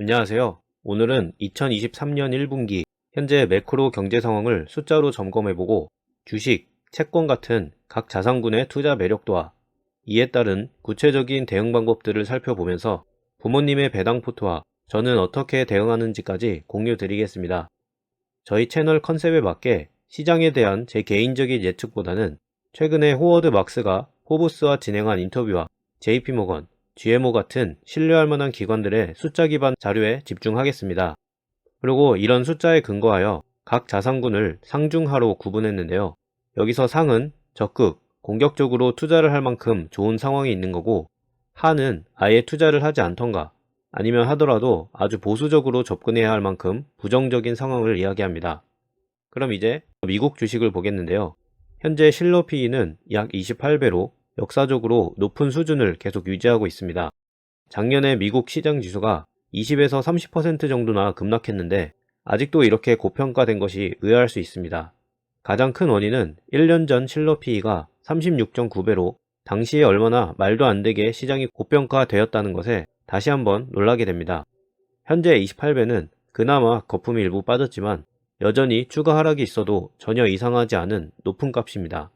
안녕하세요. 오늘은 2023년 1분기 현재 매크로 경제 상황을 숫자로 점검해보고 주식, 채권 같은 각 자산군의 투자 매력도와 이에 따른 구체적인 대응 방법들을 살펴보면서 부모님의 배당 포트와 저는 어떻게 대응하는지까지 공유 드리겠습니다. 저희 채널 컨셉에 맞게 시장에 대한 제 개인적인 예측보다는 최근에 호워드 막스가 포브스와 진행한 인터뷰와 JP모건, GMO 같은 신뢰할 만한 기관들의 숫자 기반 자료에 집중하겠습니다. 그리고 이런 숫자에 근거하여 각 자산군을 상중하로 구분했는데요. 여기서 상은 적극, 공격적으로 투자를 할 만큼 좋은 상황이 있는 거고, 하는 아예 투자를 하지 않던가 아니면 하더라도 아주 보수적으로 접근해야 할 만큼 부정적인 상황을 이야기합니다. 그럼 이제 미국 주식을 보겠는데요. 현재 실러 PE는 약 28배로 역사적으로 높은 수준을 계속 유지하고 있습니다. 작년에 미국 시장 지수가 20에서 30% 정도나 급락했는데 아직도 이렇게 고평가된 것이 의아할 수 있습니다. 가장 큰 원인은 1년 전 실러 PE가 36.9배로 당시에 얼마나 말도 안 되게 시장이 고평가되었다는 것에 다시 한번 놀라게 됩니다. 현재 28배는 그나마 거품이 일부 빠졌지만 여전히 추가 하락이 있어도 전혀 이상하지 않은 높은 값입니다.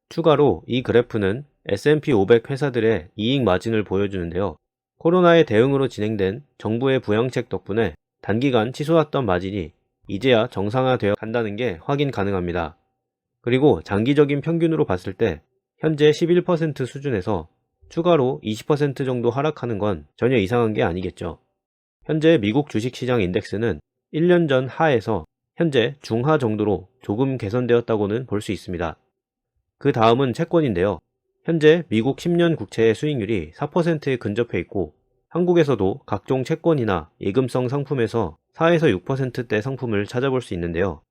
추가로 이 그래프는 S&P 500 회사들의 이익 마진을 보여주는데요. 코로나에 대응으로 진행된 정부의 부양책 덕분에 단기간 치솟았던 마진이 이제야 정상화되어 간다는 게 확인 가능합니다. 그리고 장기적인 평균으로 봤을 때 현재 11% 수준에서 추가로 20% 정도 하락하는 건 전혀 이상한 게 아니겠죠. 현재 미국 주식시장 인덱스는 1년 전 하에서 현재 중하 정도로 조금 개선되었다고는 볼 수 있습니다. 그 다음은 채권인데요. 현재 미국 10년 국채의 수익률이 4%에 근접해 있고 한국에서도 각종 채권이나 예금성 상품에서 4에서 6%대 상품을 찾아볼 수 있는데요.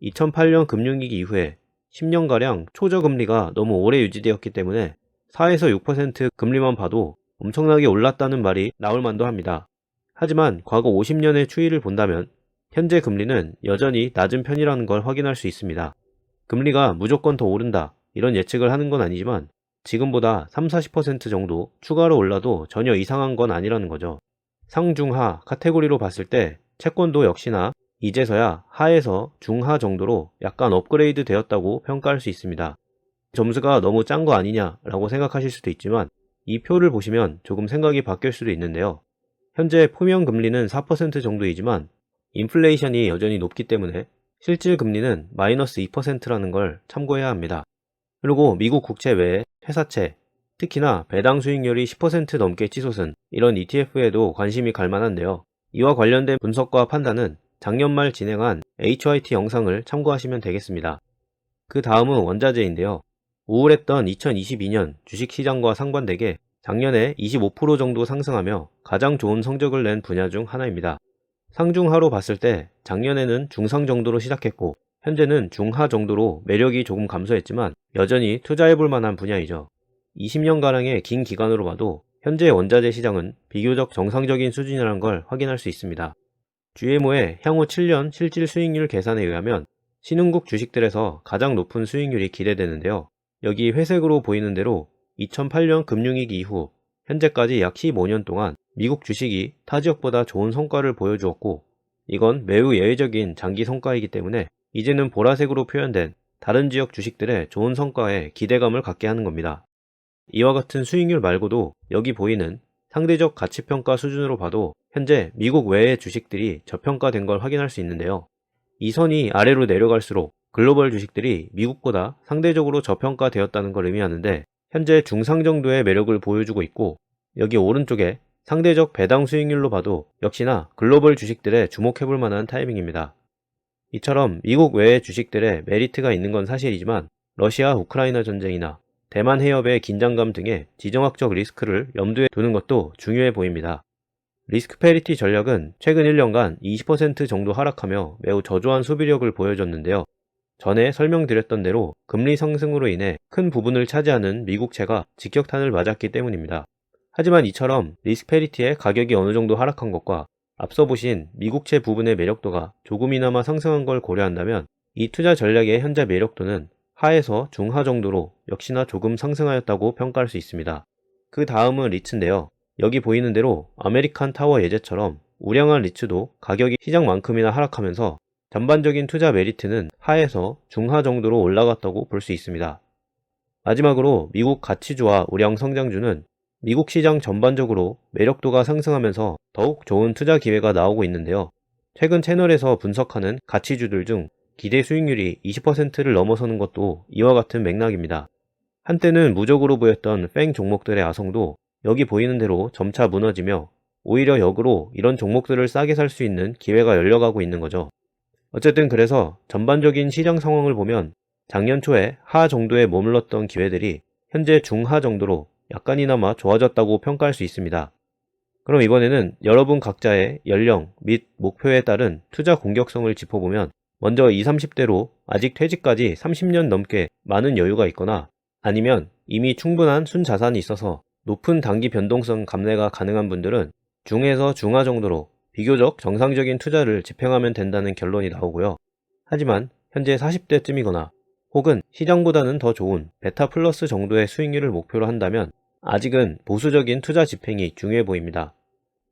2008년 금융위기 이후에 10년가량 초저금리가 너무 오래 유지되었기 때문에 4에서 6% 금리만 봐도 엄청나게 올랐다는 말이 나올 만도 합니다. 하지만 과거 50년의 추이를 본다면 현재 금리는 여전히 낮은 편이라는 걸 확인할 수 있습니다. 금리가 무조건 더 오른다 이런 예측을 하는 건 아니지만 지금보다 30-40% 정도 추가로 올라도 전혀 이상한 건 아니라는 거죠. 상중하 카테고리로 봤을 때 채권도 역시나 이제서야 하에서 중하 정도로 약간 업그레이드 되었다고 평가할 수 있습니다. 점수가 너무 짠 거 아니냐라고 생각하실 수도 있지만 이 표를 보시면 조금 생각이 바뀔 수도 있는데요. 현재 포명 금리는 4% 정도이지만 인플레이션이 여전히 높기 때문에 실질 금리는 마이너스 2%라는 걸 참고해야 합니다. 그리고 미국 국채 외에 회사채, 특히나 배당 수익률이 10% 넘게 치솟은 이런 ETF에도 관심이 갈 만한데요. 이와 관련된 분석과 판단은 작년 말 진행한 HYT 영상을 참고하시면 되겠습니다. 그 다음은 원자재인데요. 우울했던 2022년 주식시장과 상반되게 작년에 25% 정도 상승하며 가장 좋은 성적을 낸 분야 중 하나입니다. 상중하로 봤을 때 작년에는 중상 정도로 시작했고 현재는 중하 정도로 매력이 조금 감소했지만 여전히 투자해볼 만한 분야이죠. 20년가량의 긴 기간으로 봐도 현재 원자재 시장은 비교적 정상적인 수준이라는 걸 확인할 수 있습니다. GMO의 향후 7년 실질 수익률 계산에 의하면 신흥국 주식들에서 가장 높은 수익률이 기대되는데요. 여기 회색으로 보이는 대로 2008년 금융위기 이후 현재까지 약 15년 동안 미국 주식이 타 지역보다 좋은 성과를 보여주었고 이건 매우 예외적인 장기 성과이기 때문에 이제는 보라색으로 표현된 다른 지역 주식들의 좋은 성과에 기대감을 갖게 하는 겁니다. 이와 같은 수익률 말고도 여기 보이는 상대적 가치평가 수준으로 봐도 현재 미국 외의 주식들이 저평가된 걸 확인할 수 있는데요. 이 선이 아래로 내려갈수록 글로벌 주식들이 미국보다 상대적으로 저평가되었다는 걸 의미하는데 현재 중상 정도의 매력을 보여주고 있고 여기 오른쪽에 상대적 배당 수익률로 봐도 역시나 글로벌 주식들에 주목해볼 만한 타이밍입니다. 이처럼 미국 외의 주식들의 메리트가 있는 건 사실이지만 러시아 우크라이나 전쟁이나 대만 해협의 긴장감 등의 지정학적 리스크를 염두에 두는 것도 중요해 보입니다. 리스크 패리티 전략은 최근 1년간 20% 정도 하락하며 매우 저조한 소비력을 보여줬는데요. 전에 설명드렸던 대로 금리 상승으로 인해 큰 부분을 차지하는 미국채가 직격탄을 맞았기 때문입니다. 하지만 이처럼 리스크 패리티의 가격이 어느 정도 하락한 것과 앞서 보신 미국채 부분의 매력도가 조금이나마 상승한 걸 고려한다면 이 투자 전략의 현재 매력도는 하에서 중하 정도로 역시나 조금 상승하였다고 평가할 수 있습니다. 그 다음은 리츠인데요. 여기 보이는 대로 아메리칸 타워 예제처럼 우량한 리츠도 가격이 시장만큼이나 하락하면서 전반적인 투자 메리트는 하에서 중하 정도로 올라갔다고 볼 수 있습니다. 마지막으로 미국 가치주와 우량 성장주는 미국 시장 전반적으로 매력도가 상승하면서 더욱 좋은 투자 기회가 나오고 있는데요. 최근 채널에서 분석하는 가치주들 중 기대 수익률이 20%를 넘어서는 것도 이와 같은 맥락입니다. 한때는 무적으로 보였던 팽 종목들의 아성도 여기 보이는 대로 점차 무너지며 오히려 역으로 이런 종목들을 싸게 살 수 있는 기회가 열려가고 있는 거죠. 어쨌든 그래서 전반적인 시장 상황을 보면 작년 초에 하 정도에 머물렀던 기회들이 현재 중하 정도로 약간이나마 좋아졌다고 평가할 수 있습니다. 그럼 이번에는 여러분 각자의 연령 및 목표에 따른 투자 공격성을 짚어보면 먼저 20, 30대로 아직 퇴직까지 30년 넘게 많은 여유가 있거나 아니면 이미 충분한 순자산이 있어서 높은 단기 변동성 감내가 가능한 분들은 중에서 중하 정도로 비교적 정상적인 투자를 집행하면 된다는 결론이 나오고요. 하지만 현재 40대쯤이거나 혹은 시장보다는 더 좋은 베타 플러스 정도의 수익률을 목표로 한다면 아직은 보수적인 투자 집행이 중요해 보입니다.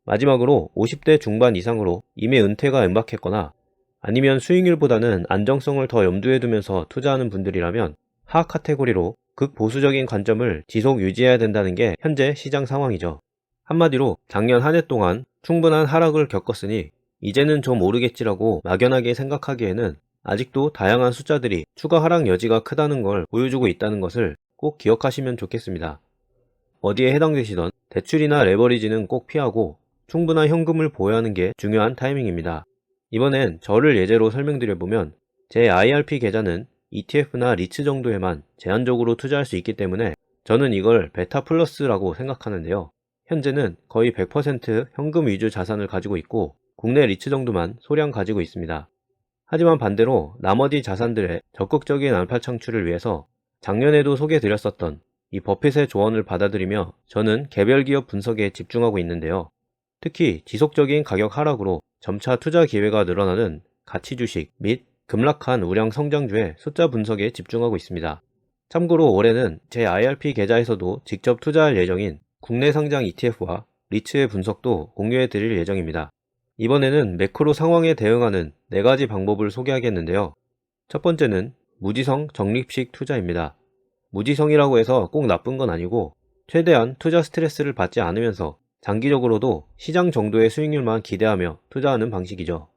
마지막으로 50대 중반 이상으로 이미 은퇴가 임박했거나 아니면 수익률보다는 안정성을 더 염두에 두면서 투자하는 분들이라면 하 카테고리로 극보수적인 관점을 지속 유지해야 된다는 게 현재 시장 상황이죠. 한마디로 작년 한 해 동안 충분한 하락을 겪었으니 이제는 좀 오르겠지라고 막연하게 생각하기에는 아직도 다양한 숫자들이 추가 하락 여지가 크다는 걸 보여주고 있다는 것을 꼭 기억하시면 좋겠습니다. 어디에 해당되시던 대출이나 레버리지는 꼭 피하고 충분한 현금을 보유하는 게 중요한 타이밍입니다. 이번엔 저를 예제로 설명드려보면 제 IRP 계좌는 ETF나 리츠 정도에만 제한적으로 투자할 수 있기 때문에 저는 이걸 베타 플러스라고 생각하는데요. 현재는 거의 100% 현금 위주 자산을 가지고 있고 국내 리츠 정도만 소량 가지고 있습니다. 하지만 반대로 나머지 자산들의 적극적인 알파 창출을 위해서 작년에도 소개드렸었던 이 버핏의 조언을 받아들이며 저는 개별 기업 분석에 집중하고 있는데요. 특히 지속적인 가격 하락으로 점차 투자 기회가 늘어나는 가치 주식 및 급락한 우량 성장주의 숫자 분석에 집중하고 있습니다. 참고로 올해는 제 IRP 계좌에서도 직접 투자할 예정인 국내 상장 ETF와 리츠의 분석도 공유해 드릴 예정입니다. 이번에는 매크로 상황에 대응하는 4가지 방법을 소개하겠는데요. 첫 번째는 무지성 적립식 투자입니다. 무지성이라고 해서 꼭 나쁜 건 아니고 최대한 투자 스트레스를 받지 않으면서 장기적으로도 시장 정도의 수익률만 기대하며 투자하는 방식이죠.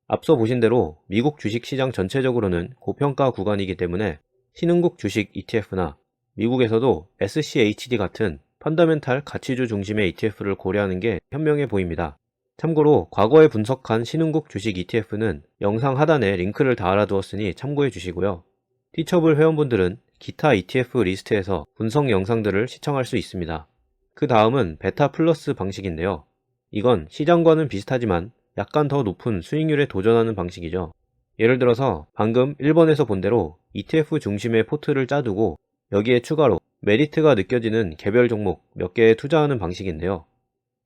앞서 보신 대로 미국 주식시장 전체적으로는 고평가 구간이기 때문에 신흥국 주식 ETF나 미국에서도 SCHD 같은 펀더멘탈 가치주 중심의 ETF를 고려하는 게 현명해 보입니다. 참고로 과거에 분석한 신흥국 주식 ETF는 영상 하단에 링크를 달아두었으니 참고해 주시고요. 티처블 회원분들은 기타 ETF 리스트에서 분석 영상들을 시청할 수 있습니다. 그 다음은 베타 플러스 방식인데요. 이건 시장과는 비슷하지만 약간 더 높은 수익률에 도전하는 방식이죠. 예를 들어서 방금 1번에서 본 대로 ETF 중심의 포트를 짜두고 여기에 추가로 메리트가 느껴지는 개별 종목 몇 개에 투자하는 방식인데요.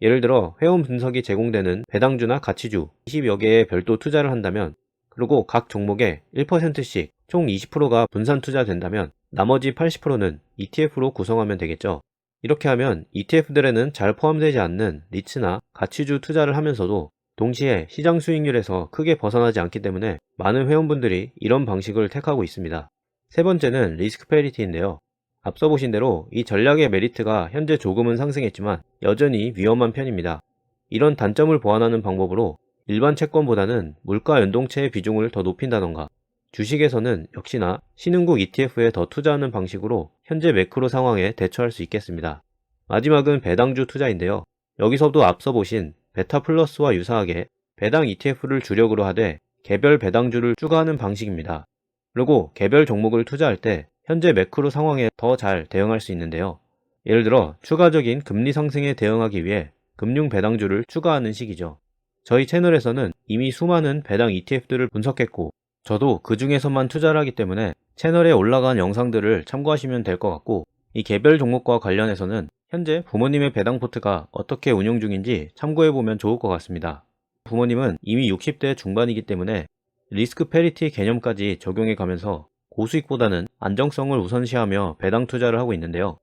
예를 들어 회원 분석이 제공되는 배당주나 가치주 20여 개에 별도 투자를 한다면 그리고 각 종목에 1%씩 총 20%가 분산 투자된다면 나머지 80%는 ETF로 구성하면 되겠죠. 이렇게 하면 ETF들에는 잘 포함되지 않는 리츠나 가치주 투자를 하면서도 동시에 시장 수익률에서 크게 벗어나지 않기 때문에 많은 회원분들이 이런 방식을 택하고 있습니다. 세 번째는 리스크 페리티인데요. 앞서 보신 대로 이 전략의 메리트가 현재 조금은 상승했지만 여전히 위험한 편입니다. 이런 단점을 보완하는 방법으로 일반 채권보다는 물가 연동체의 비중을 더 높인다던가 주식에서는 역시나 신흥국 ETF에 더 투자하는 방식으로 현재 매크로 상황에 대처할 수 있겠습니다. 마지막은 배당주 투자인데요. 여기서도 앞서 보신 베타 플러스와 유사하게 배당 ETF를 주력으로 하되 개별 배당주를 추가하는 방식입니다. 그리고 개별 종목을 투자할 때 현재 매크로 상황에 더 잘 대응할 수 있는데요. 예를 들어 추가적인 금리 상승에 대응하기 위해 금융 배당주를 추가하는 식이죠. 저희 채널에서는 이미 수많은 배당 ETF들을 분석했고 저도 그 중에서만 투자를 하기 때문에 채널에 올라간 영상들을 참고하시면 될 것 같고 이 개별 종목과 관련해서는 현재 부모님의 배당 포트가 어떻게 운용 중인지 참고해보면 좋을 것 같습니다. 부모님은 이미 60대 중반이기 때문에 리스크 페리티 개념까지 적용해 가면서 고수익보다는 안정성을 우선시하며 배당 투자를 하고 있는데요.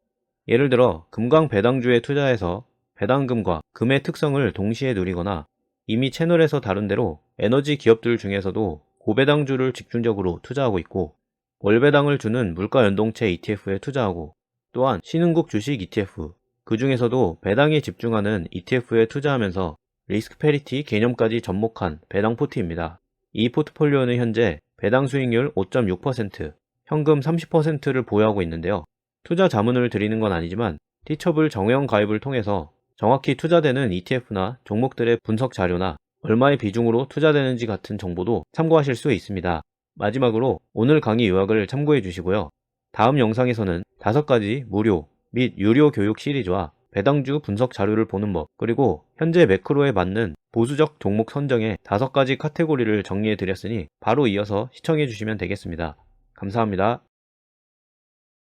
예를 들어 금강 배당주에 투자해서 배당금과 금의 특성을 동시에 누리거나 이미 채널에서 다룬 대로 에너지 기업들 중에서도 고배당주를 집중적으로 투자하고 있고, 월배당을 주는 물가연동체 ETF에 투자하고, 또한 신흥국 주식 ETF, 그 중에서도 배당에 집중하는 ETF에 투자하면서 리스크 패리티 개념까지 접목한 배당 포트입니다. 이 포트폴리오는 현재 배당 수익률 5.6%, 현금 30%를 보유하고 있는데요. 투자 자문을 드리는 건 아니지만 티처블 정회원 가입을 통해서 정확히 투자되는 ETF나 종목들의 분석 자료나 얼마의 비중으로 투자되는지 같은 정보도 참고하실 수 있습니다. 마지막으로 오늘 강의 요약을 참고해 주시고요. 다음 영상에서는 5가지 무료 및 유료 교육 시리즈와 배당주 분석 자료를 보는 법, 그리고 현재 매크로에 맞는 보수적 종목 선정의 5가지 카테고리를 정리해 드렸으니 바로 이어서 시청해 주시면 되겠습니다. 감사합니다.